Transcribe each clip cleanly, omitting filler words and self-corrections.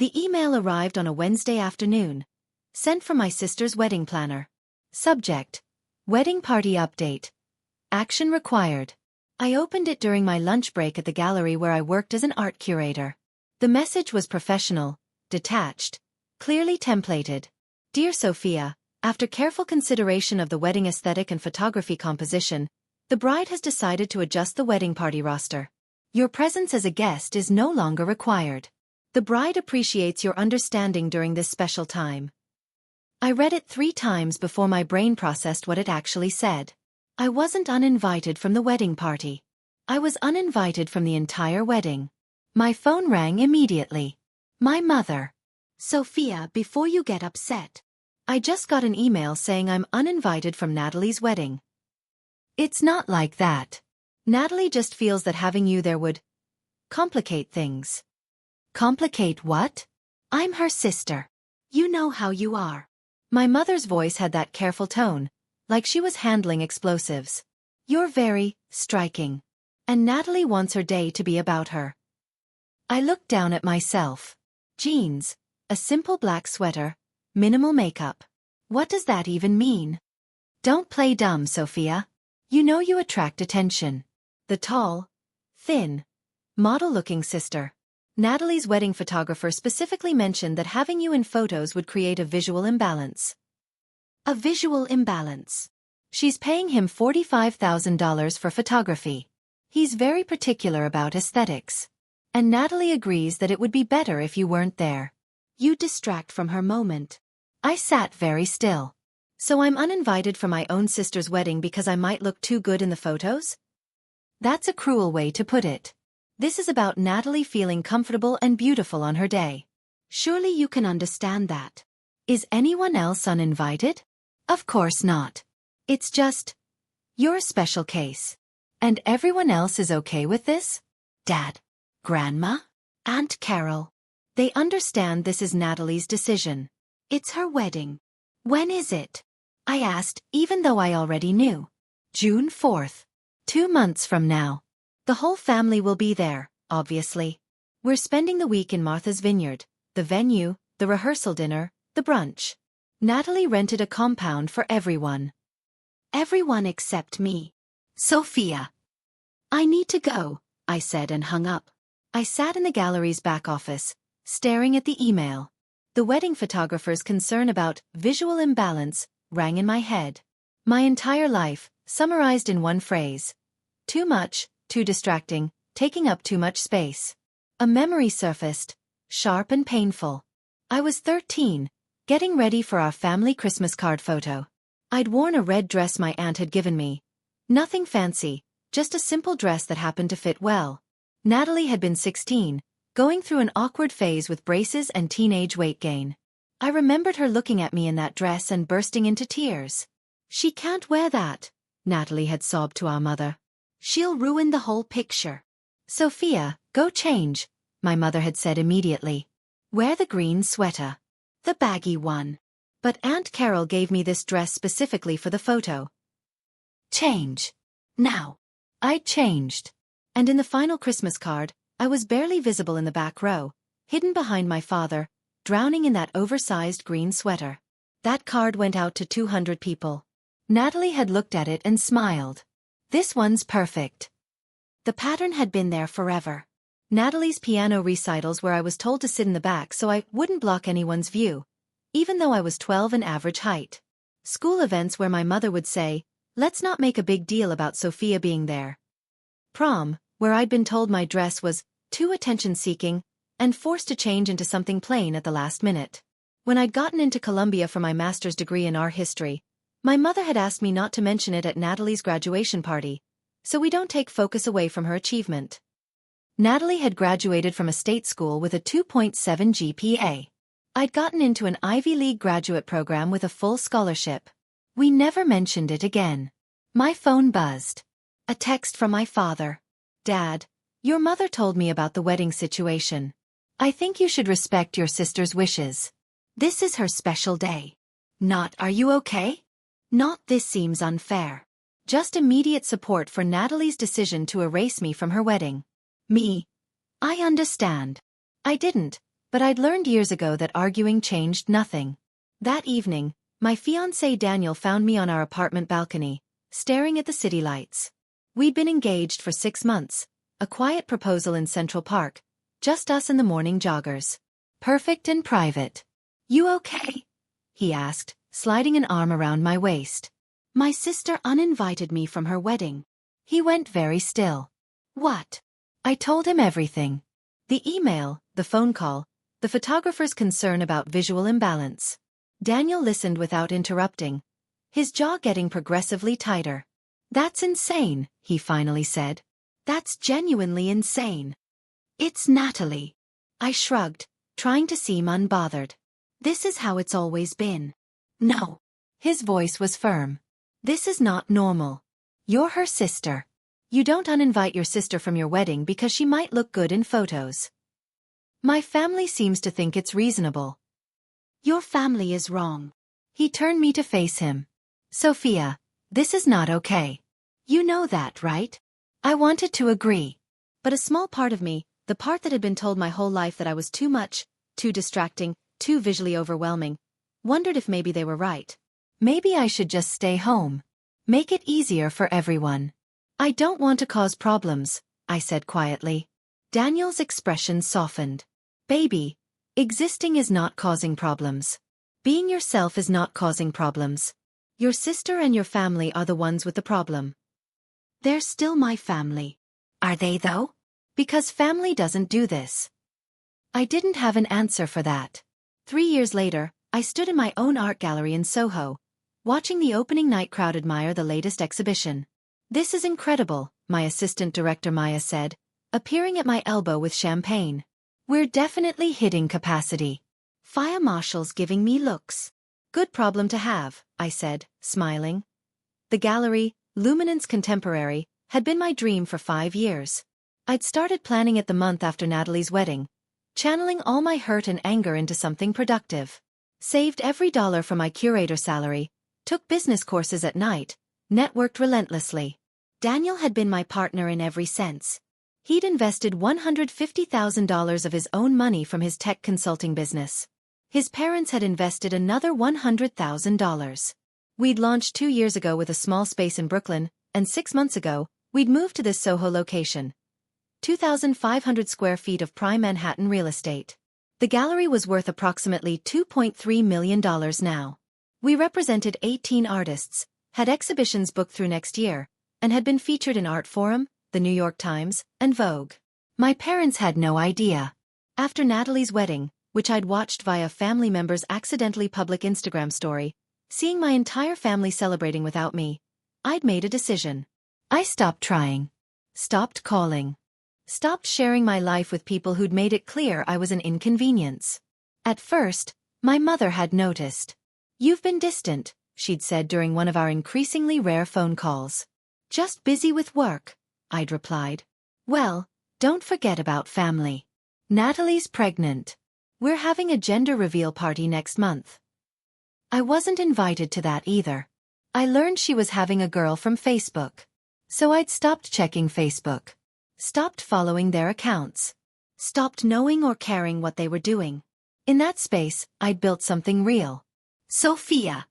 The email arrived on a Wednesday afternoon. Sent from my sister's wedding planner. Subject: Wedding party update. Action required. I opened it during my lunch break at the gallery where I worked as an art curator. The message was professional, detached, clearly templated. Dear Sophia, after careful consideration of the wedding aesthetic and photography composition, the bride has decided to adjust the wedding party roster. Your presence as a guest is no longer required. The bride appreciates your understanding during this special time. I read it 3 times before my brain processed what it actually said. I wasn't uninvited from the wedding party. I was uninvited from the entire wedding. My phone rang immediately. My mother. Sophia, before you get upset. I just got an email saying I'm uninvited from Natalie's wedding. It's not like that. Natalie just feels that having you there would complicate things. Complicate what? I'm her sister. You know how you are. My mother's voice had that careful tone, like she was handling explosives. You're very striking. And Natalie wants her day to be about her. I looked down at myself. Jeans, a simple black sweater, minimal makeup. What does that even mean? Don't play dumb, Sophia. You know you attract attention. The tall, thin, model-looking sister. Natalie's wedding photographer specifically mentioned that having you in photos would create a visual imbalance. A visual imbalance. She's paying him $45,000 for photography. He's very particular about aesthetics. And Natalie agrees that it would be better if you weren't there. You distract from her moment. I sat very still. So I'm uninvited from my own sister's wedding because I might look too good in the photos? That's a cruel way to put it. This is about Natalie feeling comfortable and beautiful on her day. Surely you can understand that. Is anyone else uninvited? Of course not. It's just, you're a special case. And everyone else is okay with this? Dad, Grandma, Aunt Carol. They understand this is Natalie's decision. It's her wedding. When is it? I asked, even though I already knew. June 4th. 2 months from now. The whole family will be there, obviously. We're spending the week in Martha's Vineyard, the venue, the rehearsal dinner, the brunch. Natalie rented a compound for everyone. Everyone except me. Sophia. I need to go, I said and hung up. I sat in the gallery's back office, staring at the email. The wedding photographer's concern about visual imbalance rang in my head. My entire life, summarized in one phrase. Too much, too distracting, taking up too much space. A memory surfaced, sharp and painful. I was 13, getting ready for our family Christmas card photo. I'd worn a red dress my aunt had given me. Nothing fancy, just a simple dress that happened to fit well. Natalie had been 16, going through an awkward phase with braces and teenage weight gain. I remembered her looking at me in that dress and bursting into tears. She can't wear that, Natalie had sobbed to our mother. She'll ruin the whole picture. Sophia, go change, my mother had said immediately. Wear the green sweater. The baggy one. But Aunt Carol gave me this dress specifically for the photo. Change. Now. I changed. And in the final Christmas card, I was barely visible in the back row, hidden behind my father, drowning in that oversized green sweater. That card went out to 200 people. Natalie had looked at it and smiled. This one's perfect. The pattern had been there forever. Natalie's piano recitals where I was told to sit in the back so I wouldn't block anyone's view, even though I was 12 and average height. School events where my mother would say, let's not make a big deal about Sophia being there. Prom, where I'd been told my dress was too attention-seeking and forced to change into something plain at the last minute. When I'd gotten into Columbia for my master's degree in art history, my mother had asked me not to mention it at Natalie's graduation party, so we don't take focus away from her achievement. Natalie had graduated from a state school with a 2.7 GPA. I'd gotten into an Ivy League graduate program with a full scholarship. We never mentioned it again. My phone buzzed. A text from my father. Dad, your mother told me about the wedding situation. I think you should respect your sister's wishes. This is her special day. Not, are you okay? Not, this seems unfair. Just immediate support for Natalie's decision to erase me from her wedding. Me. I understand. I didn't, But I'd learned years ago that arguing changed nothing. That evening, my fiancé Daniel found me on our apartment balcony, staring at the city lights. We'd been engaged for 6 months, a quiet proposal in Central Park, just us and the morning joggers. Perfect and private. "You okay?" he asked, sliding an arm around my waist. "My sister uninvited me from her wedding." He went very still. "What?" I told him everything. The email, the phone call, the photographer's concern about visual imbalance. Daniel listened without interrupting, his jaw getting progressively tighter. "That's insane," he finally said. "That's genuinely insane." "It's Natalie." I shrugged, trying to seem unbothered. "This is how it's always been." "No." His voice was firm. "This is not normal. You're her sister. You don't uninvite your sister from your wedding because she might look good in photos. My family seems to think it's reasonable." "Your family is wrong." He turned me to face him. "Sophia, this is not okay. You know that, right?" I wanted to agree. But a small part of me, the part that had been told my whole life that I was too much, too distracting, too visually overwhelming, wondered if maybe they were right. Maybe I should just stay home. Make it easier for everyone. "I don't want to cause problems," I said quietly. Daniel's expression softened. "Baby, existing is not causing problems. Being yourself is not causing problems. Your sister and your family are the ones with the problem." "They're still my family." "Are they though?" "Because family doesn't do this." I didn't have an answer for that. 3 years later, I stood in my own art gallery in Soho, watching the opening night crowd admire the latest exhibition. "This is incredible," my assistant director Maya said, appearing at my elbow with champagne. "We're definitely hitting capacity." Fire marshal's giving me looks. "Good problem to have," I said, smiling. The gallery, Luminance Contemporary, had been my dream for 5 years. I'd started planning it the month after Natalie's wedding, channeling all my hurt and anger into something productive. Saved every dollar from my curator salary, took business courses at night, networked relentlessly. Daniel had been my partner in every sense. He'd invested $150,000 of his own money from his tech consulting business. His parents had invested another $100,000. We'd launched 2 years ago with a small space in Brooklyn, and 6 months ago, we'd moved to this Soho location. 2,500 square feet of prime Manhattan real estate. The gallery was worth approximately $2.3 million now. We represented 18 artists, had exhibitions booked through next year, and had been featured in Art Forum, the New York Times, and Vogue. My parents had no idea. After Natalie's wedding, which I'd watched via family members' accidentally public Instagram story, seeing my entire family celebrating without me, I'd made a decision. I stopped trying. Stopped calling. Stopped sharing my life with people who'd made it clear I was an inconvenience. At first, my mother had noticed. "You've been distant," she'd said during one of our increasingly rare phone calls. "Just busy with work," I'd replied. "Well, don't forget about family. Natalie's pregnant. We're having a gender reveal party next month." I wasn't invited to that either. I learned she was having a girl from Facebook. So I'd stopped checking Facebook. Stopped following their accounts. Stopped knowing or caring what they were doing. In that space, I'd built something real. "Sophia."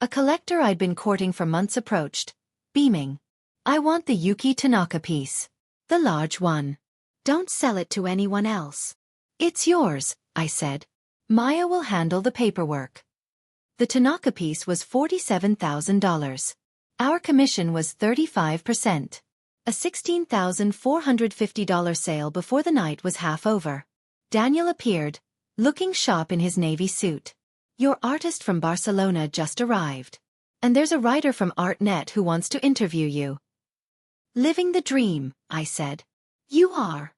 A collector I'd been courting for months approached, beaming. "I want the Yuki Tanaka piece. The large one. Don't sell it to anyone else." "It's yours," I said. "Maya will handle the paperwork." The Tanaka piece was $47,000. Our commission was 35%. A $16,450 sale before the night was half over. Daniel appeared, looking sharp in his navy suit. "Your artist from Barcelona just arrived. And there's a writer from ArtNet who wants to interview you." "Living the dream," I said. "You are,"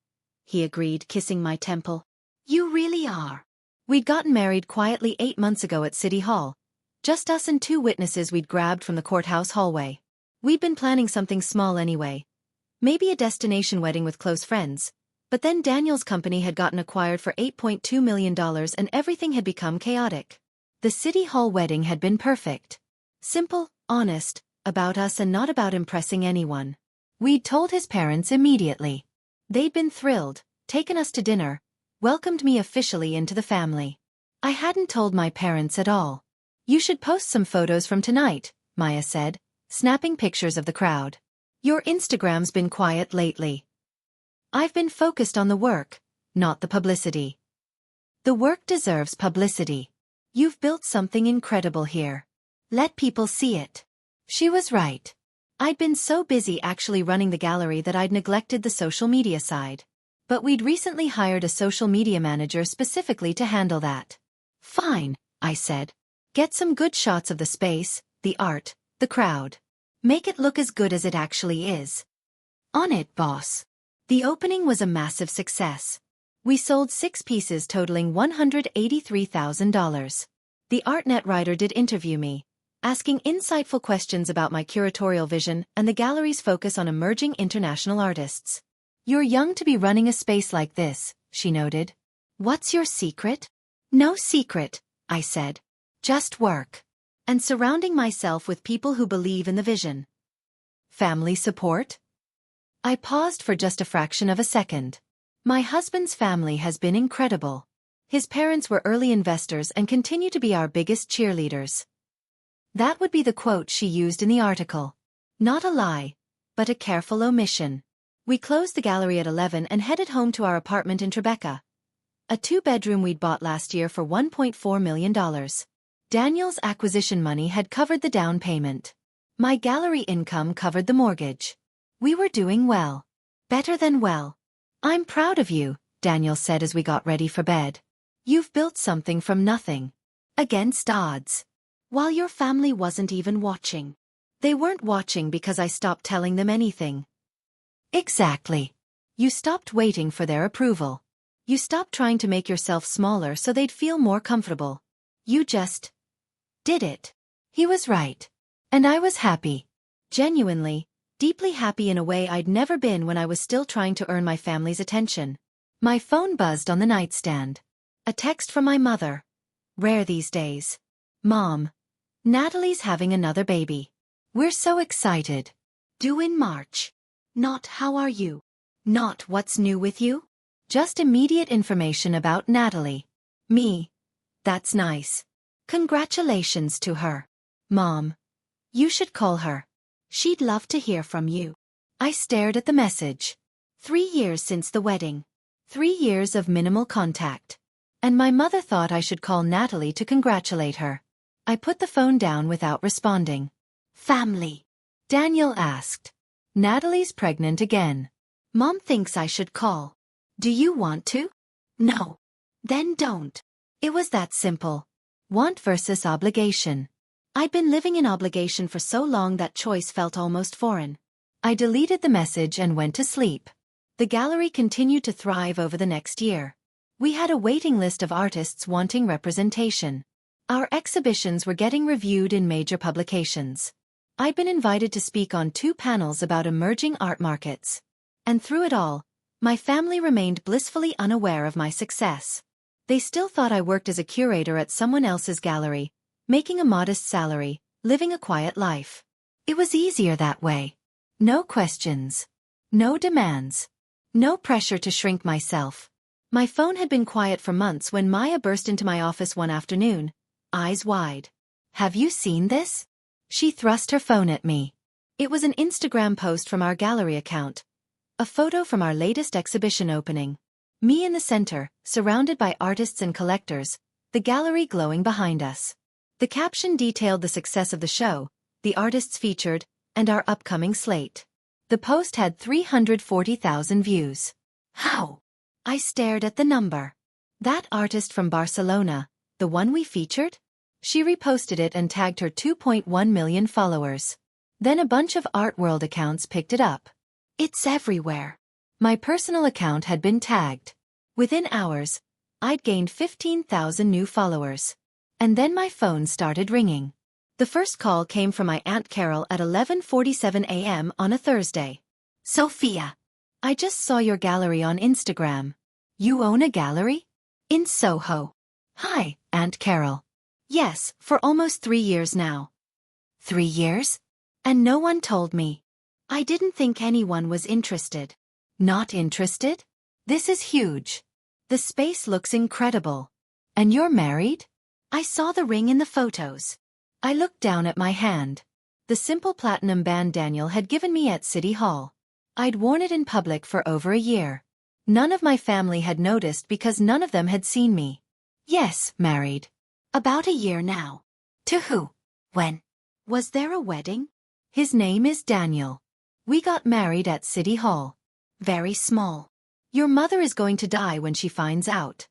he agreed, kissing my temple. "You really are." We'd gotten married quietly 8 months ago at City Hall. Just us and 2 witnesses we'd grabbed from the courthouse hallway. We'd been planning something small anyway. Maybe a destination wedding with close friends. But then Daniel's company had gotten acquired for $8.2 million and everything had become chaotic. The City Hall wedding had been perfect. Simple, honest, about us and not about impressing anyone. We'd told his parents immediately. They'd been thrilled, taken us to dinner, welcomed me officially into the family. I hadn't told my parents at all. You should post some photos from tonight, Maya said, snapping pictures of the crowd. Your Instagram's been quiet lately. I've been focused on the work, not the publicity. The work deserves publicity. You've built something incredible here. Let people see it. She was right. I'd been so busy actually running the gallery that I'd neglected the social media side. But we'd recently hired a social media manager specifically to handle that. Fine, I said. Get some good shots of the space, the art, the crowd. Make it look as good as it actually is. On it, boss. The opening was a massive success. We sold 6 pieces totaling $183,000. The ArtNet writer did interview me, asking insightful questions about my curatorial vision and the gallery's focus on emerging international artists. You're young to be running a space like this, she noted. What's your secret? No secret, I said. Just work. And surrounding myself with people who believe in the vision. Family support? I paused for just a fraction of a second. My husband's family has been incredible. His parents were early investors and continue to be our biggest cheerleaders. That would be the quote she used in the article. Not a lie, but a careful omission. We closed the gallery at 11 and headed home to our apartment in Tribeca. A 2-bedroom we'd bought last year for $1.4 million. Daniel's acquisition money had covered the down payment. My gallery income covered the mortgage. We were doing well. Better than well. I'm proud of you, Daniel said as we got ready for bed. You've built something from nothing. Against odds. While your family wasn't even watching. They weren't watching because I stopped telling them anything. Exactly. You stopped waiting for their approval. You stopped trying to make yourself smaller so they'd feel more comfortable. You just did it. He was right. And I was happy. Genuinely, deeply happy in a way I'd never been when I was still trying to earn my family's attention. My phone buzzed on the nightstand. A text from my mother. Rare these days. Mom. Natalie's having another baby. We're so excited. Due in March. Not how are you? Not what's new with you? Just immediate information about Natalie. Me. That's nice. Congratulations to her. Mom. You should call her. She'd love to hear from you. I stared at the message. 3 years since the wedding. 3 years of minimal contact. And my mother thought I should call Natalie to congratulate her. I put the phone down without responding. Family? Daniel asked. Natalie's pregnant again. Mom thinks I should call. Do you want to? No. Then don't. It was that simple. Want versus obligation. I'd been living in obligation for so long that choice felt almost foreign. I deleted the message and went to sleep. The gallery continued to thrive over the next year. We had a waiting list of artists wanting representation. Our exhibitions were getting reviewed in major publications. I'd been invited to speak on 2 panels about emerging art markets. And through it all, my family remained blissfully unaware of my success. They still thought I worked as a curator at someone else's gallery, making a modest salary, living a quiet life. It was easier that way. No questions. No demands. No pressure to shrink myself. My phone had been quiet for months when Maya burst into my office one afternoon, eyes wide. Have you seen this? She thrust her phone at me. It was an Instagram post from our gallery account. A photo from our latest exhibition opening. Me in the center, surrounded by artists and collectors, the gallery glowing behind us. The caption detailed the success of the show, the artists featured, and our upcoming slate. The post had 340,000 views. How? I stared at the number. That artist from Barcelona, the one we featured? She reposted it and tagged her 2.1 million followers. Then a bunch of Art World accounts picked it up. It's everywhere. My personal account had been tagged. Within hours, I'd gained 15,000 new followers. And then my phone started ringing. The first call came from my Aunt Carol at 11:47 a.m. on a Thursday. Sophia, I just saw your gallery on Instagram. You own a gallery? In Soho. Hi, Aunt Carol. Yes, for almost 3 years now. 3 years? And no one told me. I didn't think anyone was interested. Not interested? This is huge. The space looks incredible. And you're married? I saw the ring in the photos. I looked down at my hand. The simple platinum band Daniel had given me at City Hall. I'd worn it in public for over a year. None of my family had noticed because none of them had seen me. Yes, married. About a year now. To who? When? Was there a wedding? His name is Daniel. We got married at City Hall. Very small. Your mother is going to die when she finds out.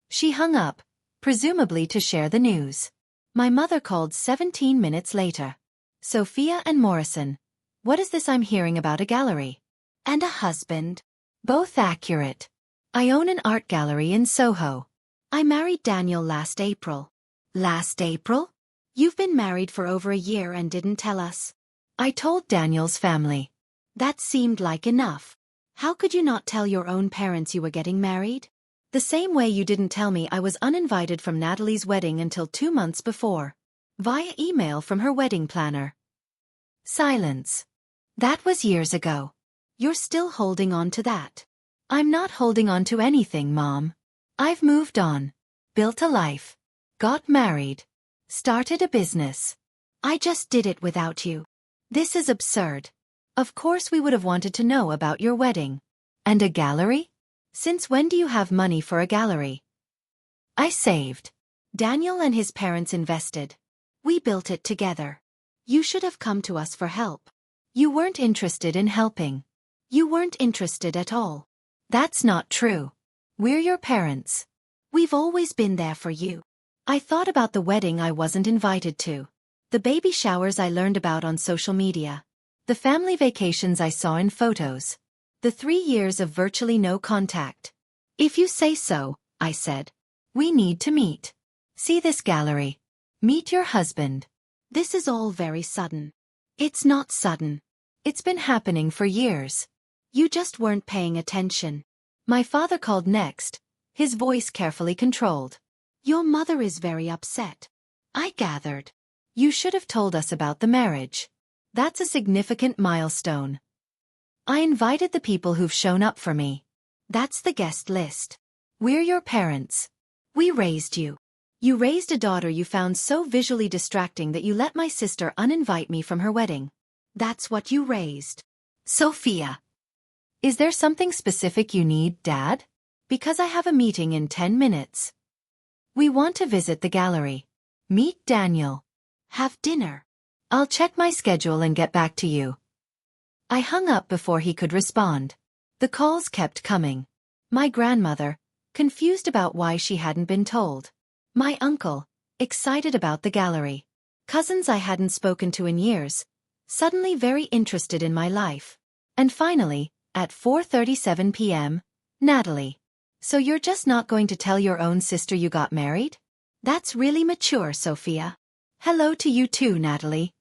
She hung up, presumably to share the news. My mother called 17 minutes later. Sophia and Morrison. What is this I'm hearing about a gallery? And a husband. Both accurate. I own an art gallery in Soho. I married Daniel last April. Last April? You've been married for over a year and didn't tell us. I told Daniel's family. That seemed like enough. How could you not tell your own parents you were getting married? The same way you didn't tell me I was uninvited from Natalie's wedding until 2 months before. Via email from her wedding planner. Silence. That was years ago. You're still holding on to that. I'm not holding on to anything, Mom. I've moved on. Built a life. Got married. Started a business. I just did it without you. This is absurd. Of course we would have wanted to know about your wedding. And a gallery? Since when do you have money for a gallery? I saved. Daniel and his parents invested. We built it together. You should have come to us for help. You weren't interested in helping. You weren't interested at all. That's not true. We're your parents. We've always been there for you. I thought about the wedding I wasn't invited to. The baby showers I learned about on social media. The family vacations I saw in photos. The 3 years of virtually no contact. If you say so, I said. We need to meet. See this gallery. Meet your husband. This is all very sudden. It's not sudden. It's been happening for years. You just weren't paying attention. My father called next, his voice carefully controlled. Your mother is very upset. I gathered. You should have told us about the marriage. That's a significant milestone. I invited the people who've shown up for me. That's the guest list. We're your parents. We raised you. You raised a daughter you found so visually distracting that you let my sister uninvite me from her wedding. That's what you raised. Sophia. Is there something specific you need, Dad? Because I have a meeting in 10 minutes. We want to visit the gallery. Meet Daniel. Have dinner. I'll check my schedule and get back to you. I hung up before he could respond. The calls kept coming. My grandmother, confused about why she hadn't been told. My uncle, excited about the gallery. Cousins I hadn't spoken to in years, suddenly very interested in my life. And finally, at 4:37 p.m., Natalie. So you're just not going to tell your own sister you got married? That's really mature, Sophia. Hello to you too, Natalie.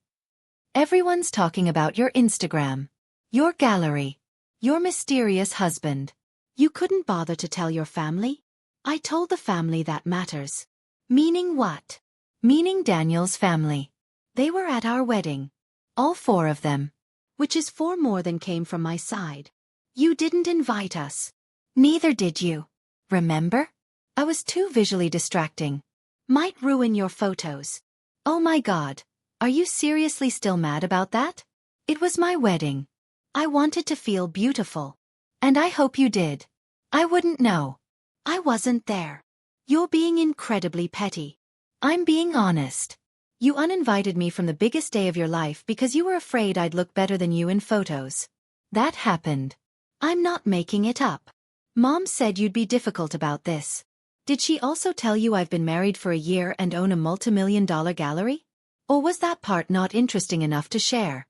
Everyone's talking about your Instagram, your gallery, your mysterious husband. You couldn't bother to tell your family? I told the family that matters. Meaning what? Meaning Daniel's family. They were at our wedding. All 4 of them. Which is 4 more than came from my side. You didn't invite us. Neither did you. Remember? I was too visually distracting. Might ruin your photos. Oh my God. Are you seriously still mad about that? It was my wedding. I wanted to feel beautiful. And I hope you did. I wouldn't know. I wasn't there. You're being incredibly petty. I'm being honest. You uninvited me from the biggest day of your life because you were afraid I'd look better than you in photos. That happened. I'm not making it up. Mom said you'd be difficult about this. Did she also tell you I've been married for a year and own a multi-million-dollar gallery? Or was that part not interesting enough to share?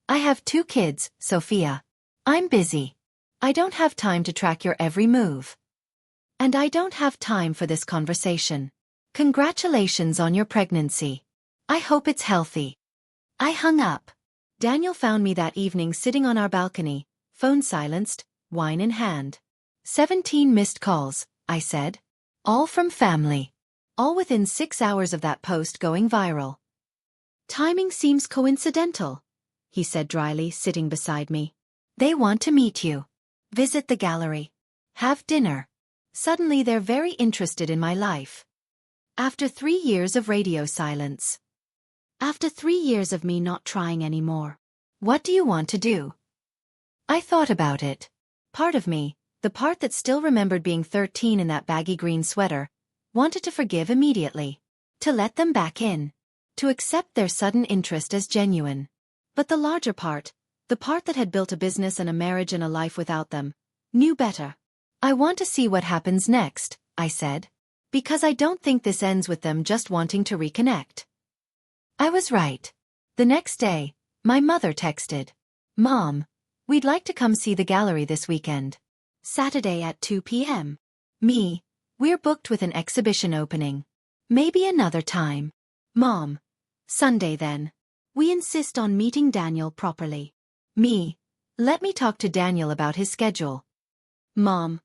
I have 2 kids, Sophia. I'm busy. I don't have time to track your every move. And I don't have time for this conversation. Congratulations on your pregnancy. I hope it's healthy. I hung up. Daniel found me that evening sitting on our balcony, phone silenced, wine in hand. 17 missed calls, I said. All from family. All within 6 hours of that post going viral. Timing seems coincidental, he said dryly, sitting beside me. They want to meet you. Visit the gallery. Have dinner. Suddenly they're very interested in my life. After 3 years of radio silence. After 3 years of me not trying anymore. What do you want to do? I thought about it. Part of me, the part that still remembered being 13 in that baggy green sweater, wanted to forgive immediately. To let them back in. To accept their sudden interest as genuine. But the larger part, the part that had built a business and a marriage and a life without them, knew better. I want to see what happens next, I said. Because I don't think this ends with them just wanting to reconnect. I was right. The next day, my mother texted. Mom, we'd like to come see the gallery this weekend. Saturday at 2 p.m. Me, we're booked with an exhibition opening. Maybe another time. Mom, Sunday then. We insist on meeting Daniel properly. Me, let me talk to Daniel about his schedule. Mom,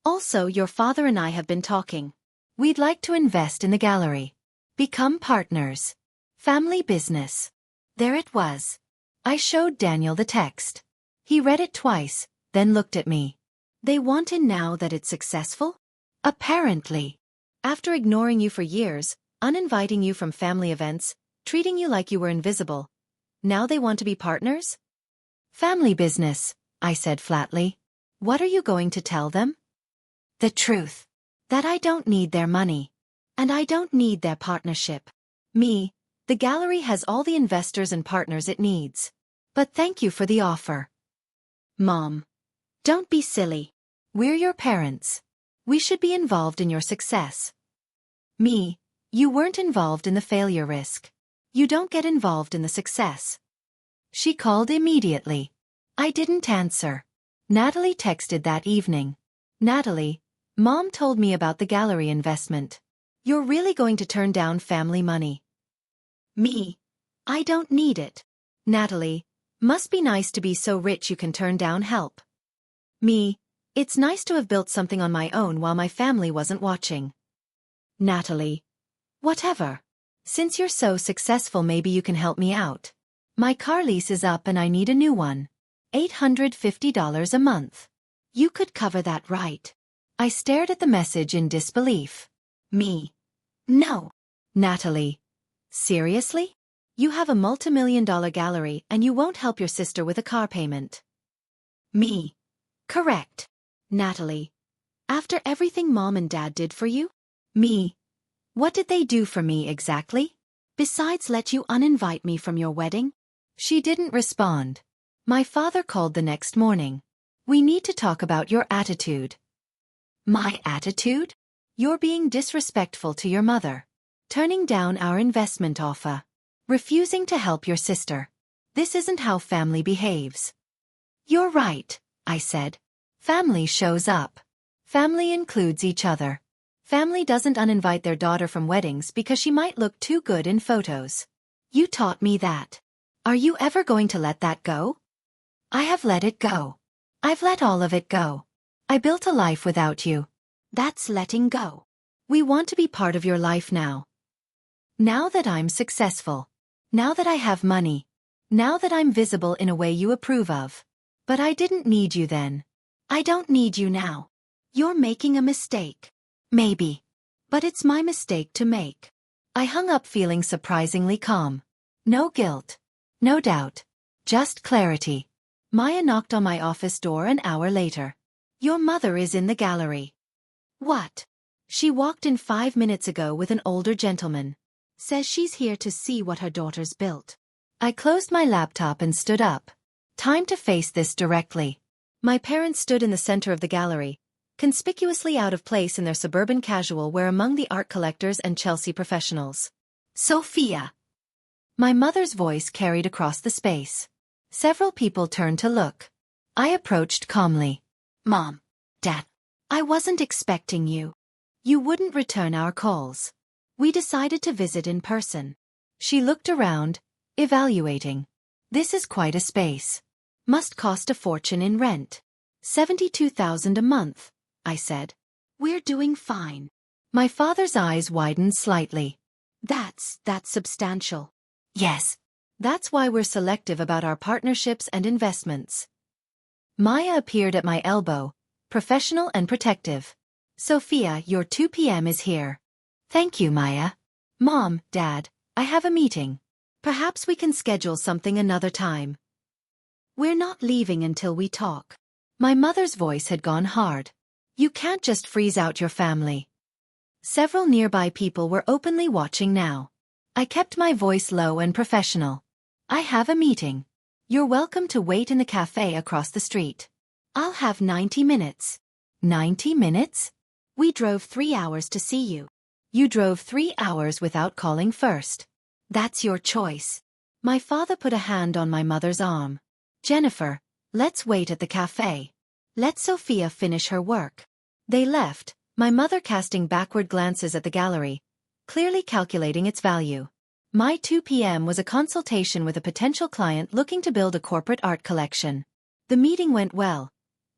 also your father and I have been talking. We'd like to invest in the gallery. Become partners. Family business. There it was. I showed Daniel the text. He read it twice, then looked at me. They want in now that it's successful? Apparently. After ignoring you for years, uninviting you from family events, treating you like you were invisible. Now they want to be partners? Family business, I said flatly. What are you going to tell them? The truth. That I don't need their money. And I don't need their partnership. Me, the gallery has all the investors and partners it needs. But thank you for the offer. Mom. Don't be silly. We're your parents. We should be involved in your success. Me, you weren't involved in the failure risk. You don't get involved in the success. She called immediately. I didn't answer. Natalie texted that evening. Natalie, Mom told me about the gallery investment. You're really going to turn down family money. Me, I don't need it. Natalie, must be nice to be so rich you can turn down help. Me, it's nice to have built something on my own while my family wasn't watching. Natalie, whatever. Since you're so successful, maybe you can help me out. My car lease is up and I need a new one. $850 a month. You could cover that, right? I stared at the message in disbelief. Me. No. Natalie. Seriously? You have a multimillion-dollar gallery and you won't help your sister with a car payment. Me. Correct. Natalie. After everything Mom and Dad did for you? Me. What did they do for me exactly? Besides let you uninvite me from your wedding? She didn't respond. My father called the next morning. We need to talk about your attitude. My attitude? You're being disrespectful to your mother. Turning down our investment offer. Refusing to help your sister. This isn't how family behaves. You're right, I said. Family shows up. Family includes each other. Family doesn't uninvite their daughter from weddings because she might look too good in photos. You taught me that. Are you ever going to let that go? I have let it go. I've let all of it go. I built a life without you. That's letting go. We want to be part of your life now. Now that I'm successful. Now that I have money. Now that I'm visible in a way you approve of. But I didn't need you then. I don't need you now. You're making a mistake. Maybe. But it's my mistake to make. I hung up feeling surprisingly calm. No guilt. No doubt. Just clarity. Maya knocked on my office door an hour later. Your mother is in the gallery. What? She walked in 5 minutes ago with an older gentleman. Says she's here to see what her daughter's built. I closed my laptop and stood up. Time to face this directly. My parents stood in the center of the gallery, conspicuously out of place in their suburban casual wear among the art collectors and Chelsea professionals. Sophia! My mother's voice carried across the space. Several people turned to look. I approached calmly. Mom. Dad. I wasn't expecting you. You wouldn't return our calls. We decided to visit in person. She looked around, evaluating. This is quite a space. Must cost a fortune in rent. $72,000 a month, I said. We're doing fine. My father's eyes widened slightly. That's substantial. Yes. That's why we're selective about our partnerships and investments. Maya appeared at my elbow, professional and protective. Sophia, your 2 p.m. is here. Thank you, Maya. Mom, Dad, I have a meeting. Perhaps we can schedule something another time. We're not leaving until we talk. My mother's voice had gone hard. You can't just freeze out your family. Several nearby people were openly watching now. I kept my voice low and professional. I have a meeting. You're welcome to wait in the cafe across the street. I'll have 90 minutes. 90 minutes? We drove 3 hours to see you. You drove 3 hours without calling first. That's your choice. My father put a hand on my mother's arm. Jennifer, let's wait at the cafe. Let Sophia finish her work. They left, my mother casting backward glances at the gallery, clearly calculating its value. My 2 p.m. was a consultation with a potential client looking to build a corporate art collection. The meeting went well.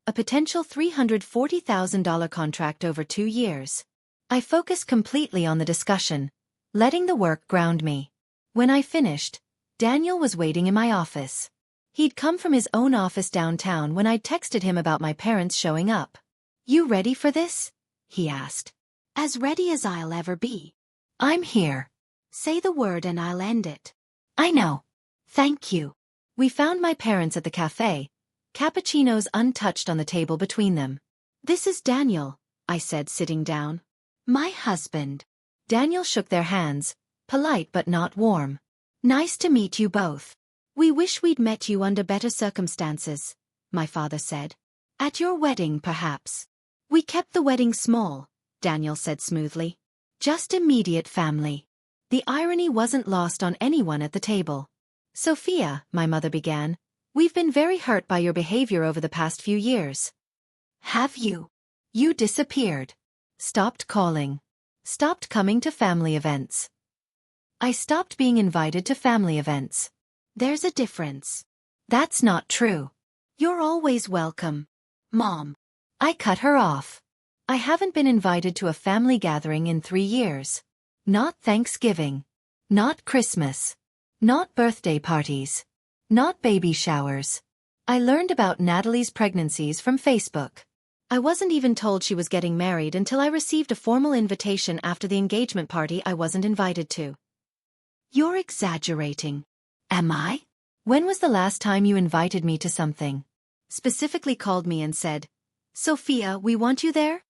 A potential $340,000 contract over 2 years. I focused completely on the discussion, letting the work ground me. When I finished, Daniel was waiting in my office. He'd come from his own office downtown when I'd texted him about my parents showing up. You ready for this? He asked. As ready as I'll ever be. I'm here. Say the word and I'll end it. I know. Thank you. We found my parents at the cafe, cappuccinos untouched on the table between them. This is Daniel, I said, sitting down. My husband. Daniel shook their hands, polite but not warm. Nice to meet you both. We wish we'd met you under better circumstances, my father said. At your wedding, perhaps. We kept the wedding small, Daniel said smoothly. Just immediate family. The irony wasn't lost on anyone at the table. Sophia, my mother began, we've been very hurt by your behavior over the past few years. Have you? You disappeared. Stopped calling. Stopped coming to family events. I stopped being invited to family events. There's a difference. That's not true. You're always welcome. Mom. I cut her off. I haven't been invited to a family gathering in 3 years. Not Thanksgiving. Not Christmas. Not birthday parties. Not baby showers. I learned about Natalie's pregnancies from Facebook. I wasn't even told she was getting married until I received a formal invitation after the engagement party I wasn't invited to. You're exaggerating. Am I? When was the last time you invited me to something? Specifically called me and said, Sophia, we want you there?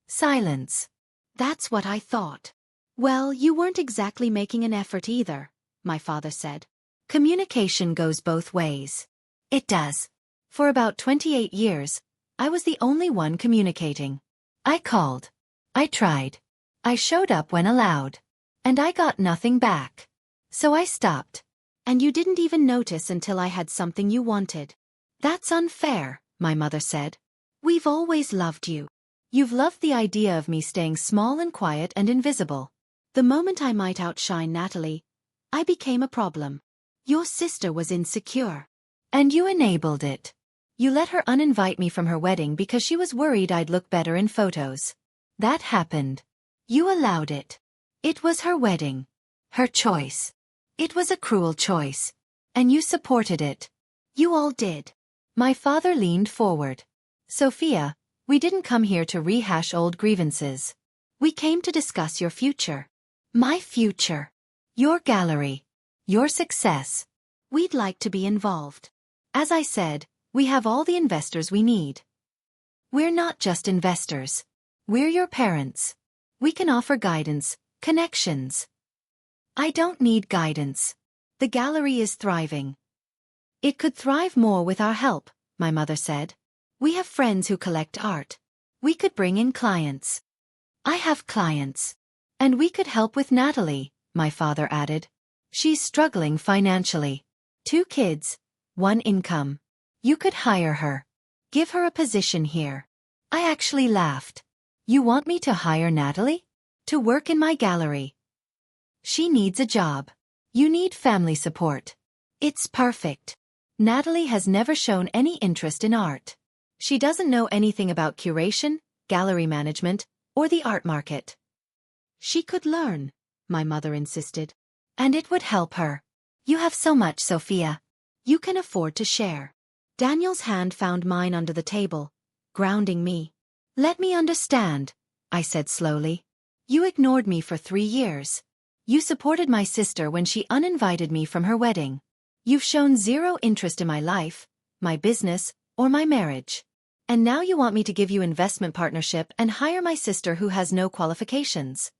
Silence. That's what I thought. Well, you weren't exactly making an effort either, my father said. Communication goes both ways. It does. For about 28 years, I was the only one communicating. I called. I tried. I showed up when allowed. And I got nothing back. So I stopped. And you didn't even notice until I had something you wanted. That's unfair, my mother said. We've always loved you. You've loved the idea of me staying small and quiet and invisible. The moment I might outshine Natalie, I became a problem. Your sister was insecure. And you enabled it. You let her uninvite me from her wedding because she was worried I'd look better in photos. That happened. You allowed it. It was her wedding. Her choice. It was a cruel choice. And you supported it. You all did. My father leaned forward. Sophia, we didn't come here to rehash old grievances. We came to discuss your future. My future. Your gallery. Your success. We'd like to be involved. As I said, we have all the investors we need. We're not just investors. We're your parents. We can offer guidance, connections. I don't need guidance. The gallery is thriving. It could thrive more with our help, my mother said. We have friends who collect art. We could bring in clients. I have clients. And we could help with Natalie, my father added. She's struggling financially. 2 kids, 1 income. You could hire her. Give her a position here. I actually laughed. You want me to hire Natalie? To work in my gallery? She needs a job. You need family support. It's perfect. Natalie has never shown any interest in art. She doesn't know anything about curation, gallery management, or the art market. She could learn, my mother insisted. And it would help her. You have so much, Sophia. You can afford to share. Daniel's hand found mine under the table, grounding me. Let me understand, I said slowly. You ignored me for 3 years. You supported my sister when she uninvited me from her wedding. You've shown zero interest in my life, my business, or my marriage. And now you want me to give you investment partnership and hire my sister who has no qualifications.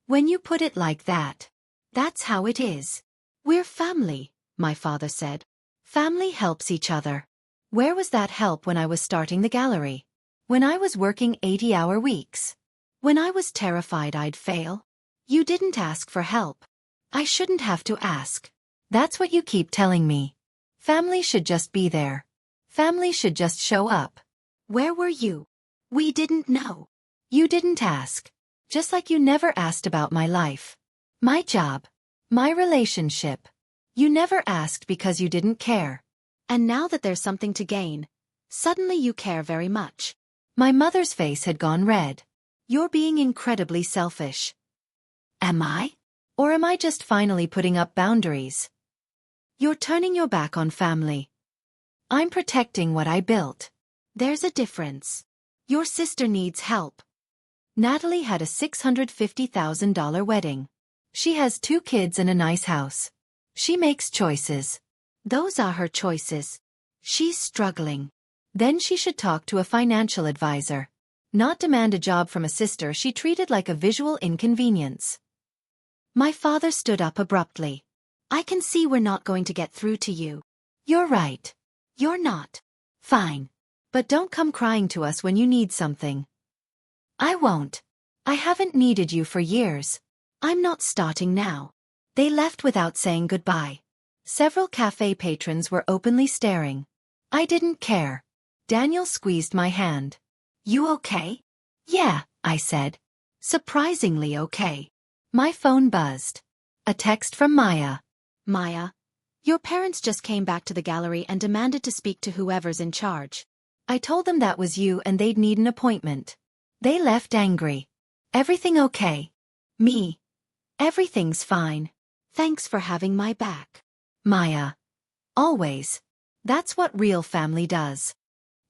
When you put it like that, that's how it is. We're family, my father said. Family helps each other. Where was that help when I was starting the gallery? When I was working 80-hour weeks? When I was terrified I'd fail? You didn't ask for help. I shouldn't have to ask. That's what you keep telling me. Family should just be there. Family should just show up. Where were you? We didn't know. You didn't ask. Just like you never asked about my life. My job. My relationship. You never asked because you didn't care. And now that there's something to gain, suddenly you care very much. My mother's face had gone red. You're being incredibly selfish. Am I? Or am I just finally putting up boundaries? You're turning your back on family. I'm protecting what I built. There's a difference. Your sister needs help. Natalie had a $650,000 wedding. She has 2 kids and a nice house. She makes choices. Those are her choices. She's struggling. Then she should talk to a financial advisor. Not demand a job from a sister she treated like a visual inconvenience. My father stood up abruptly. I can see we're not going to get through to you. You're right. You're not. Fine. But don't come crying to us when you need something. I won't. I haven't needed you for years. I'm not starting now. They left without saying goodbye. Several cafe patrons were openly staring. I didn't care. Daniel squeezed my hand. You okay? Yeah, I said. Surprisingly okay. My phone buzzed. A text from Maya. Maya, your parents just came back to the gallery and demanded to speak to whoever's in charge. I told them that was you and they'd need an appointment. They left angry. Everything okay? Me. Everything's fine. Thanks for having my back. Maya. Always. That's what real family does.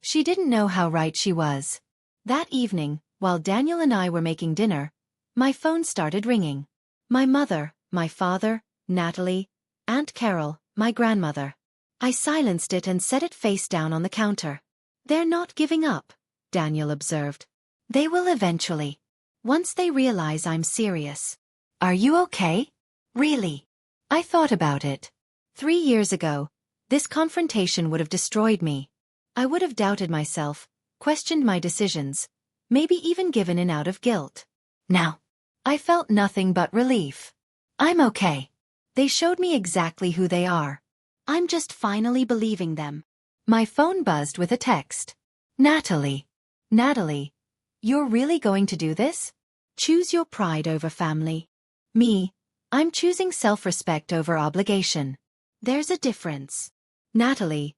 She didn't know how right she was. That evening, while Daniel and I were making dinner, my phone started ringing. My mother, my father, Natalie, Aunt Carol, my grandmother. I silenced it and set it face down on the counter. They're not giving up, Daniel observed. They will eventually. Once they realize I'm serious. Are you okay? Really? I thought about it. 3 years ago, this confrontation would have destroyed me. I would have doubted myself, questioned my decisions, maybe even given in out of guilt. Now, I felt nothing but relief. I'm okay. They showed me exactly who they are. I'm just finally believing them. My phone buzzed with a text. Natalie. Natalie. You're really going to do this? Choose your pride over family. Me. I'm choosing self-respect over obligation. There's a difference. Natalie.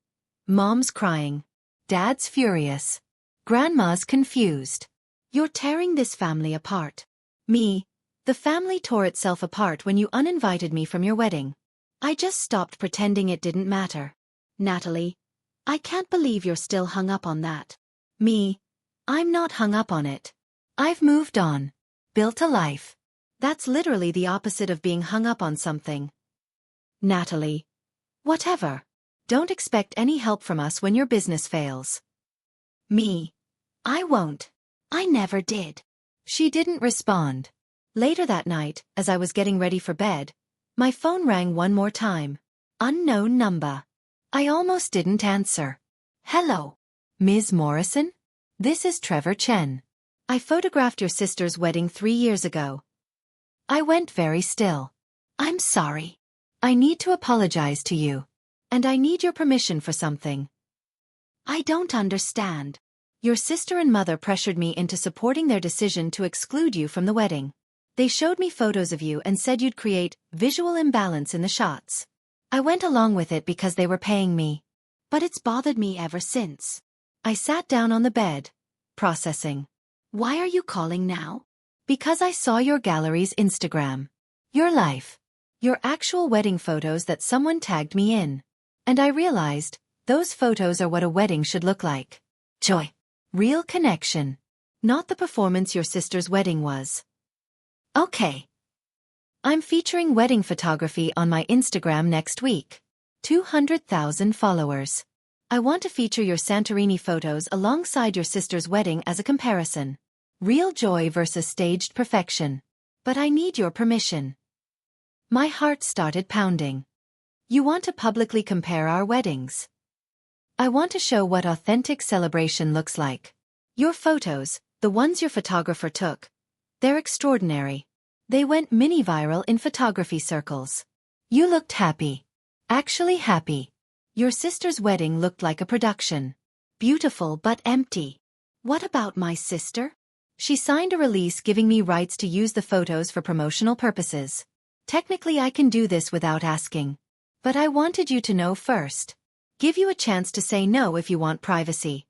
Mom's crying. Dad's furious. Grandma's confused. You're tearing this family apart. Me. The family tore itself apart when you uninvited me from your wedding. I just stopped pretending it didn't matter. Natalie. I can't believe you're still hung up on that. Me. I'm not hung up on it. I've moved on. Built a life. That's literally the opposite of being hung up on something. Natalie. Whatever. Don't expect any help from us when your business fails. Me. I won't. I never did. She didn't respond. Later that night, as I was getting ready for bed, my phone rang one more time. Unknown number. I almost didn't answer. Hello. Ms. Morrison? This is Trevor Chen. I photographed your sister's wedding 3 years ago. I went very still. I'm sorry. I need to apologize to you. And I need your permission for something. I don't understand. Your sister and mother pressured me into supporting their decision to exclude you from the wedding. They showed me photos of you and said you'd create visual imbalance in the shots. I went along with it because they were paying me. But it's bothered me ever since. I sat down on the bed, processing. Why are you calling now? Because I saw your gallery's Instagram. Your life. Your actual wedding photos that someone tagged me in. And I realized, those photos are what a wedding should look like. Joy. Real connection. not the performance your sister's wedding was. Okay. I'm featuring wedding photography on my Instagram next week. 200,000 followers. I want to feature your Santorini photos alongside your sister's wedding as a comparison. Real joy versus staged perfection. But I need your permission. My heart started pounding. You want to publicly compare our weddings? I want to show what authentic celebration looks like. Your photos, the ones your photographer took, they're extraordinary. They went mini-viral in photography circles. You looked happy. Actually happy. Your sister's wedding looked like a production. Beautiful but empty. What about my sister? She signed a release giving me rights to use the photos for promotional purposes. Technically I can do this without asking. But I wanted you to know first. Give you a chance to say no if you want privacy.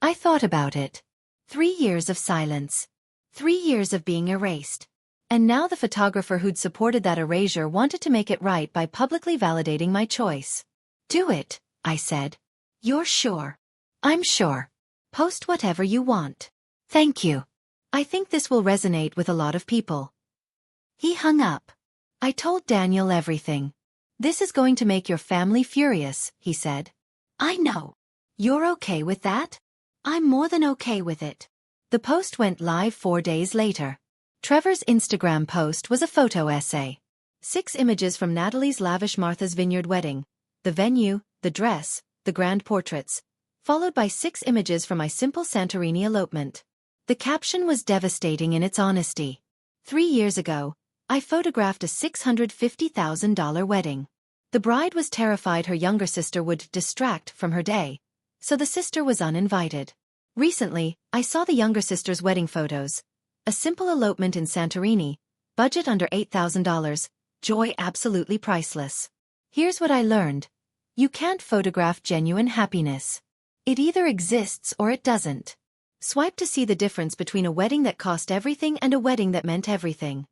I thought about it. 3 years of silence. 3 years of being erased. And now the photographer who'd supported that erasure wanted to make it right by publicly validating my choice. Do it, I said. You're sure? I'm sure. Post whatever you want. Thank you. I think this will resonate with a lot of people. He hung up. I told Daniel everything. This is going to make your family furious, he said. I know. You're okay with that? I'm more than okay with it. The post went live 4 days later. Trevor's Instagram post was a photo essay. 6 images from Natalie's lavish Martha's Vineyard wedding, the venue, the dress, the grand portraits, followed by 6 images from my simple Santorini elopement. The caption was devastating in its honesty. 3 years ago, I photographed a $650,000 wedding. The bride was terrified her younger sister would distract from her day, so the sister was uninvited. Recently, I saw the younger sister's wedding photos. A simple elopement in Santorini, budget under $8,000, joy absolutely priceless. Here's what I learned. You can't photograph genuine happiness. It either exists or it doesn't. Swipe to see the difference between a wedding that cost everything and a wedding that meant everything.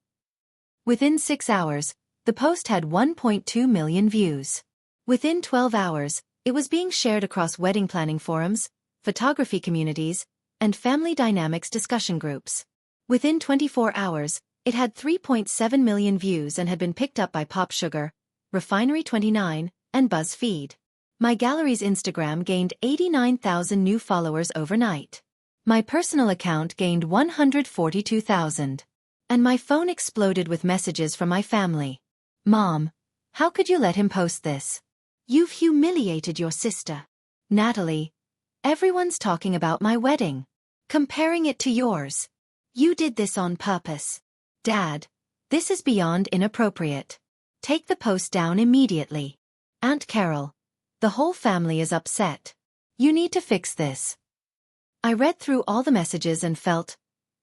Within 6 hours, the post had 1.2 million views. Within 12 hours, it was being shared across wedding planning forums, photography communities, and family dynamics discussion groups. Within 24 hours, it had 3.7 million views and had been picked up by Pop Sugar, Refinery29, and BuzzFeed. My gallery's Instagram gained 89,000 new followers overnight. My personal account gained 142,000. And my phone exploded with messages from my family. Mom, how could you let him post this? You've humiliated your sister. Natalie, everyone's talking about my wedding. Comparing it to yours. You did this on purpose. Dad, this is beyond inappropriate. Take the post down immediately. Aunt Carol, the whole family is upset. You need to fix this. I read through all the messages and felt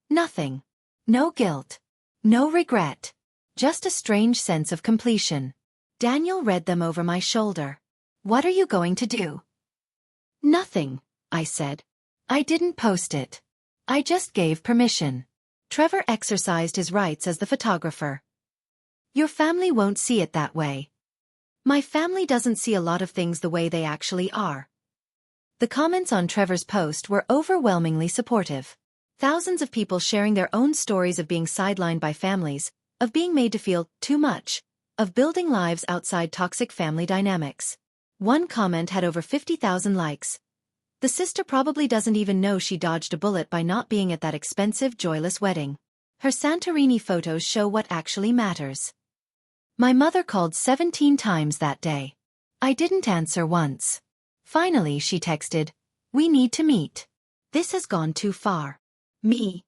nothing. No guilt. No regret. Just a strange sense of completion. Daniel read them over my shoulder. What are you going to do? Nothing, I said. I didn't post it. I just gave permission. Trevor exercised his rights as the photographer. Your family won't see it that way. My family doesn't see a lot of things the way they actually are. The comments on Trevor's post were overwhelmingly supportive. Thousands of people sharing their own stories of being sidelined by families, of being made to feel too much, of building lives outside toxic family dynamics. One comment had over 50,000 likes. The sister probably doesn't even know she dodged a bullet by not being at that expensive, joyless wedding. Her Santorini photos show what actually matters. My mother called 17 times that day. I didn't answer once. Finally, she texted, "We need to meet. This has gone too far." Me.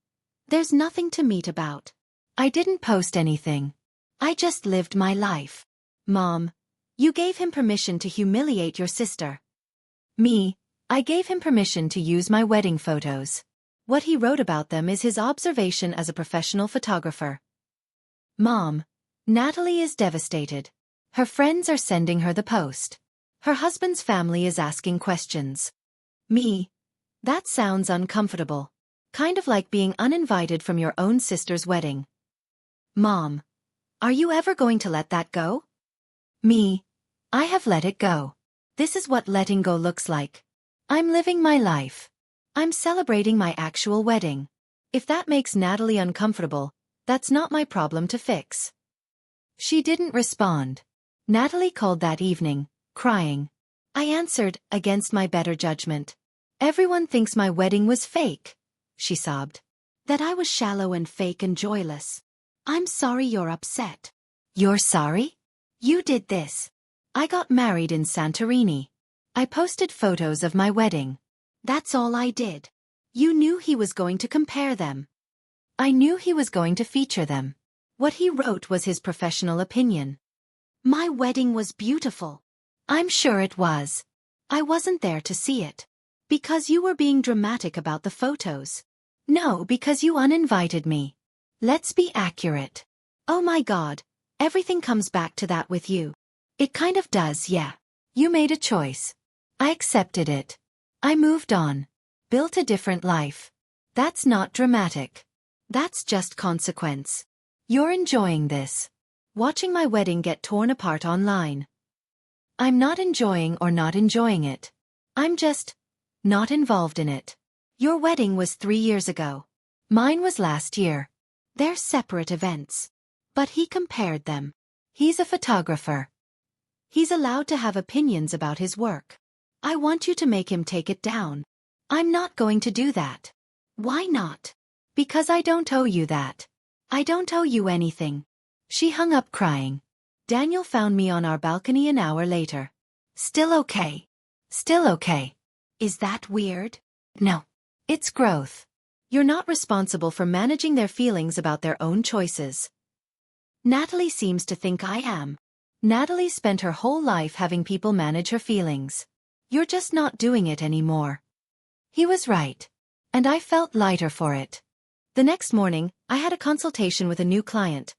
There's nothing to meet about. I didn't post anything. I just lived my life. Mom, you gave him permission to humiliate your sister. Me. I gave him permission to use my wedding photos. What he wrote about them is his observation as a professional photographer. Mom, Natalie is devastated. Her friends are sending her the post. Her husband's family is asking questions. Me. That sounds uncomfortable. Kind of like being uninvited from your own sister's wedding. Mom. Are you ever going to let that go? Me. I have let it go. This is what letting go looks like. I'm living my life. I'm celebrating my actual wedding. If that makes Natalie uncomfortable, that's not my problem to fix. She didn't respond. Natalie called that evening, crying. I answered, against my better judgment. Everyone thinks my wedding was fake, she sobbed. That I was shallow and fake and joyless. I'm sorry you're upset. You're sorry? You did this. I got married in Santorini. I posted photos of my wedding. That's all I did. You knew he was going to compare them. I knew he was going to feature them. What he wrote was his professional opinion. My wedding was beautiful. I'm sure it was. I wasn't there to see it. Because you were being dramatic about the photos. No, because you uninvited me. Let's be accurate. Oh my God, everything comes back to that with you. It kind of does, yeah. You made a choice. I accepted it. I moved on. Built a different life. That's not dramatic. That's just consequence. You're enjoying this. Watching my wedding get torn apart online. I'm not enjoying or not enjoying it. I'm just not involved in it. Your wedding was 3 years ago. Mine was last year. They're separate events. But he compared them. He's a photographer. He's allowed to have opinions about his work. I want you to make him take it down. I'm not going to do that. Why not? Because I don't owe you that. I don't owe you anything. She hung up crying. Daniel found me on our balcony an hour later. Still okay. Still okay. Is that weird? No. It's growth. You're not responsible for managing their feelings about their own choices. Natalie seems to think I am. Natalie spent her whole life having people manage her feelings. You're just not doing it anymore. He was right. And I felt lighter for it. The next morning, I had a consultation with a new client.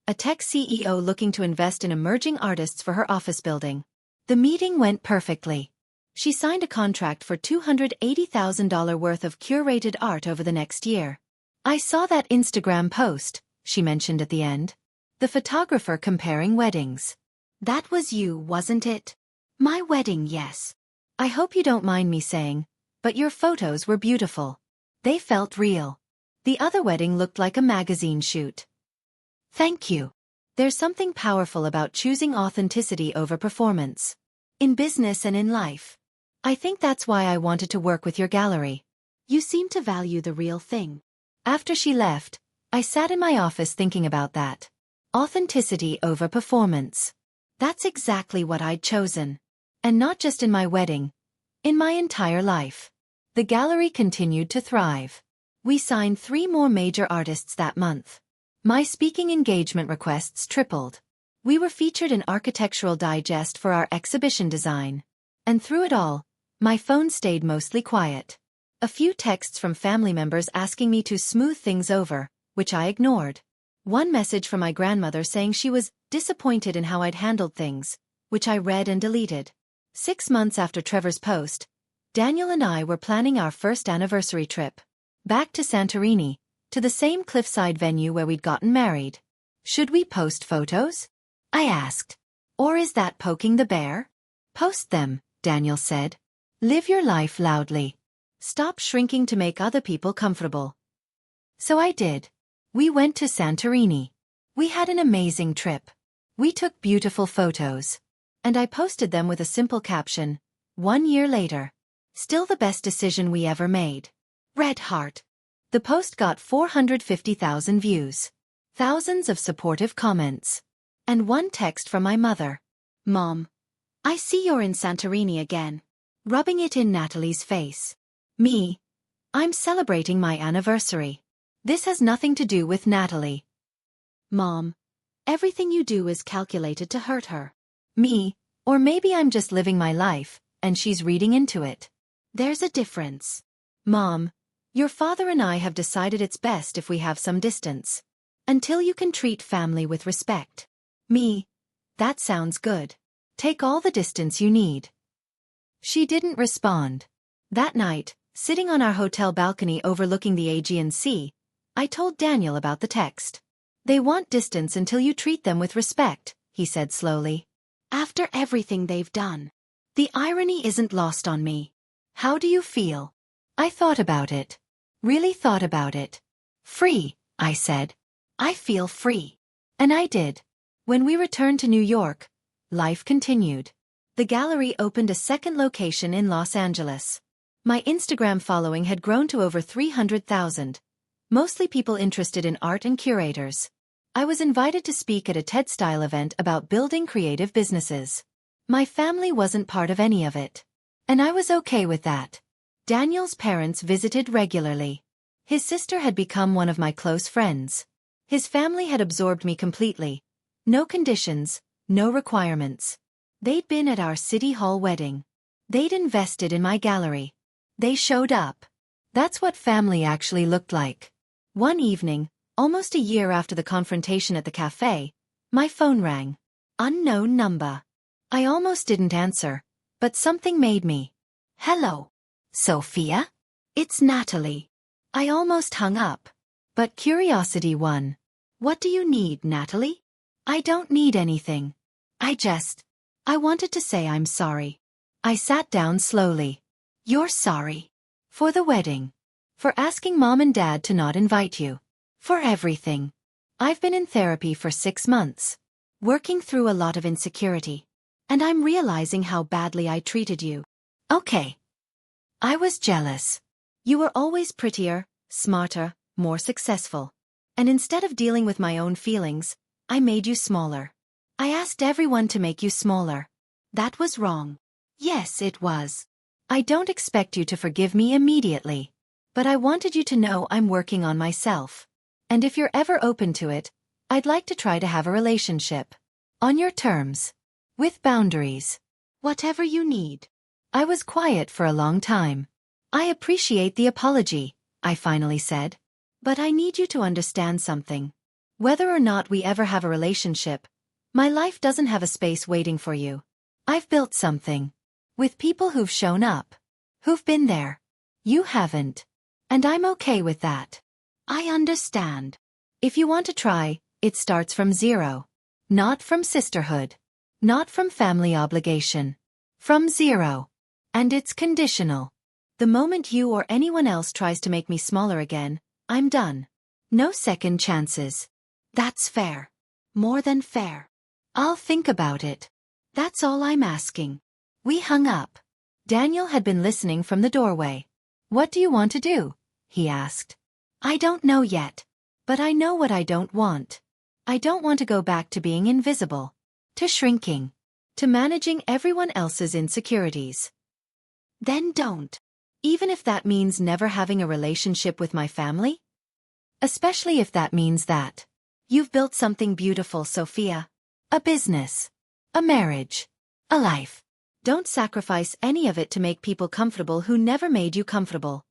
A tech CEO looking to invest in emerging artists for her office building. The meeting went perfectly. She signed a contract for $280,000 worth of curated art over the next year. I saw that Instagram post, she mentioned at the end. The photographer comparing weddings. That was you, wasn't it? My wedding, yes. I hope you don't mind me saying, but your photos were beautiful. They felt real. The other wedding looked like a magazine shoot. Thank you. There's something powerful about choosing authenticity over performance. In business and in life. I think that's why I wanted to work with your gallery. You seem to value the real thing. After she left, I sat in my office thinking about that. Authenticity over performance. That's exactly what I'd chosen. And not just in my wedding. In my entire life. The gallery continued to thrive. We signed 3 more major artists that month. My speaking engagement requests tripled. We were featured in Architectural Digest for our exhibition design. And through it all, my phone stayed mostly quiet. A few texts from family members asking me to smooth things over, which I ignored. One message from my grandmother saying she was disappointed in how I'd handled things, which I read and deleted. 6 months after Trevor's post, Daniel and I were planning our first anniversary trip. Back to Santorini, to the same cliffside venue where we'd gotten married. Should we post photos? I asked. Or is that poking the bear? Post them, Daniel said. Live your life loudly. Stop shrinking to make other people comfortable. So I did. We went to Santorini. We had an amazing trip. We took beautiful photos. And I posted them with a simple caption, 1 year later. Still the best decision we ever made. Red heart. The post got 450,000 views. Thousands of supportive comments. And one text from my mother. Mom. I see you're in Santorini again. Rubbing it in Natalie's face. Me. I'm celebrating my anniversary. This has nothing to do with Natalie. Mom. Everything you do is calculated to hurt her. Me. Or maybe I'm just living my life, and she's reading into it. There's a difference. Mom. Your father and I have decided it's best if we have some distance. Until you can treat family with respect. Me. That sounds good. Take all the distance you need. She didn't respond. That night, sitting on our hotel balcony overlooking the Aegean Sea, I told Daniel about the text. They want distance until you treat them with respect, he said slowly. After everything they've done. The irony isn't lost on me. How do you feel? I thought about it. Really thought about it. Free, I said. I feel free. And I did. When we returned to New York, life continued. The gallery opened a second location in Los Angeles. My Instagram following had grown to over 300,000. Mostly people interested in art and curators. I was invited to speak at a TED-style event about building creative businesses. My family wasn't part of any of it. And I was okay with that. Daniel's parents visited regularly. His sister had become one of my close friends. His family had absorbed me completely. No conditions, no requirements. They'd been at our City Hall wedding. They'd invested in my gallery. They showed up. That's what family actually looked like. One evening, almost a year after the confrontation at the cafe, my phone rang. Unknown number. I almost didn't answer, but something made me. Hello. Sophia? It's Natalie. I almost hung up. But curiosity won. What do you need, Natalie? I don't need anything. I wanted to say I'm sorry. I sat down slowly. You're sorry. For the wedding. For asking Mom and Dad to not invite you. For everything. I've been in therapy for 6 months. Working through a lot of insecurity. And I'm realizing how badly I treated you. Okay. I was jealous. You were always prettier, smarter, more successful. And instead of dealing with my own feelings, I made you smaller. I asked everyone to make you smaller. That was wrong. Yes, it was. I don't expect you to forgive me immediately. But I wanted you to know I'm working on myself. And if you're ever open to it, I'd like to try to have a relationship. On your terms. With boundaries. Whatever you need. I was quiet for a long time. I appreciate the apology, I finally said. But I need you to understand something. Whether or not we ever have a relationship, my life doesn't have a space waiting for you. I've built something. With people who've shown up. Who've been there. You haven't. And I'm okay with that. I understand. If you want to try, it starts from zero. Not from sisterhood. Not from family obligation. From zero. And it's conditional. The moment you or anyone else tries to make me smaller again, I'm done. No second chances. That's fair. More than fair. I'll think about it. That's all I'm asking. We hung up. Daniel had been listening from the doorway. What do you want to do? He asked. I don't know yet. But I know what I don't want. I don't want to go back to being invisible. To shrinking. To managing everyone else's insecurities. Then don't. Even if that means never having a relationship with my family? Especially if that means that. You've built something beautiful, Sophia. A business. A marriage. A life. Don't sacrifice any of it to make people comfortable who never made you comfortable.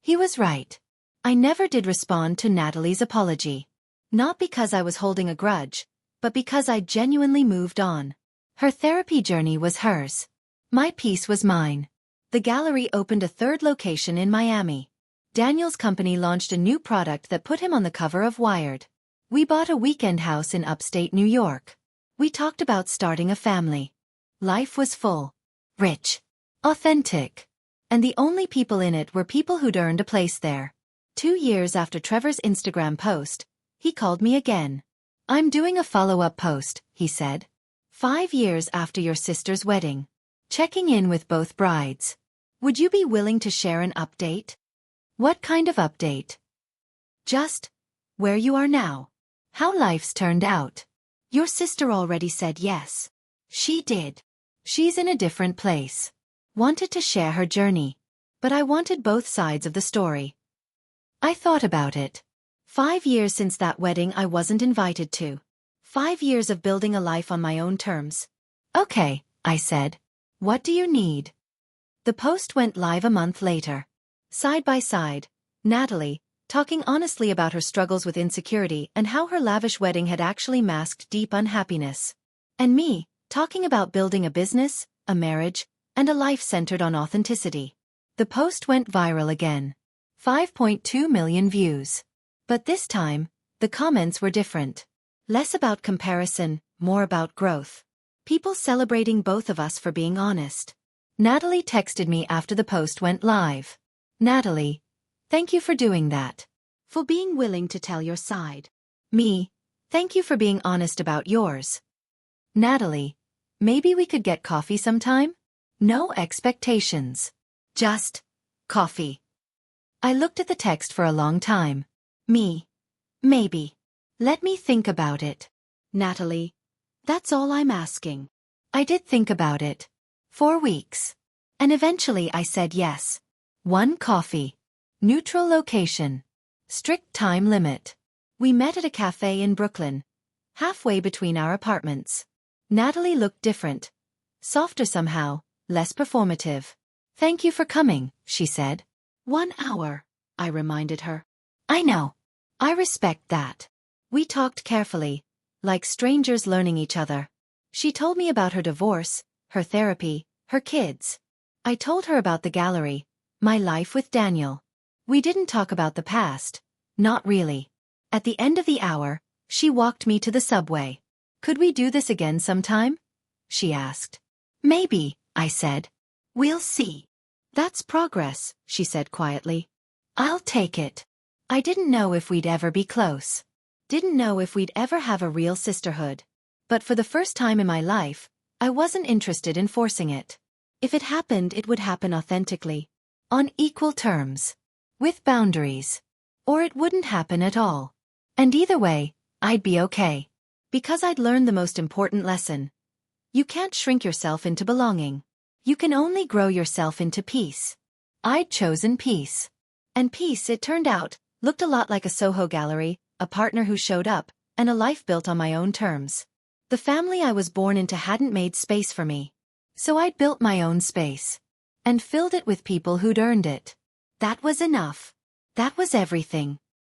He was right. I never did respond to Natalie's apology. Not because I was holding a grudge, but because I genuinely moved on. Her therapy journey was hers. My peace was mine. The gallery opened a third location in Miami. Daniel's company launched a new product that put him on the cover of Wired. We bought a weekend house in upstate New York. We talked about starting a family. Life was full. Rich. Authentic. And the only people in it were people who'd earned a place there. 2 years after Trevor's Instagram post, he called me again. I'm doing a follow-up post, he said. 5 years after your sister's wedding. Checking in with both brides. Would you be willing to share an update? What kind of update? Just where you are now. How life's turned out. Your sister already said yes. She did. She's in a different place. Wanted to share her journey. But I wanted both sides of the story. I thought about it. 5 years since that wedding I wasn't invited to. 5 years of building a life on my own terms. Okay, I said. What do you need? The post went live a month later. Side by side, Natalie, talking honestly about her struggles with insecurity and how her lavish wedding had actually masked deep unhappiness. And me, talking about building a business, a marriage, and a life centered on authenticity. The post went viral again. 5.2 million views. But this time, the comments were different. Less about comparison, more about growth. People celebrating both of us for being honest. Natalie texted me after the post went live. Natalie, thank you for doing that. For being willing to tell your side. Me, thank you for being honest about yours. Natalie, maybe we could get coffee sometime? No expectations. Just coffee. I looked at the text for a long time. Me, maybe. Let me think about it. Natalie, that's all I'm asking. I did think about it. 4 weeks. And eventually I said yes. 1 coffee. Neutral location. Strict time limit. We met at a cafe in Brooklyn, halfway between our apartments. Natalie looked different. Softer somehow, less performative. Thank you for coming, she said. 1 hour, I reminded her. I know. I respect that. We talked carefully, like strangers learning each other. She told me about her divorce, her therapy, her kids. I told her about the gallery, my life with Daniel. We didn't talk about the past. Not really. At the end of the hour, she walked me to the subway. Could we do this again sometime? She asked. Maybe, I said. We'll see. That's progress, she said quietly. I'll take it. I didn't know if we'd ever be close. Didn't know if we'd ever have a real sisterhood. But for the first time in my life, I wasn't interested in forcing it. If it happened, it would happen authentically. On equal terms. With boundaries. Or it wouldn't happen at all. And either way, I'd be okay. Because I'd learned the most important lesson. You can't shrink yourself into belonging. You can only grow yourself into peace. I'd chosen peace. And peace, it turned out, looked a lot like a Soho gallery, a partner who showed up, and a life built on my own terms. The family I was born into hadn't made space for me. So I'd built my own space. And filled it with people who'd earned it. That was enough. That was everything.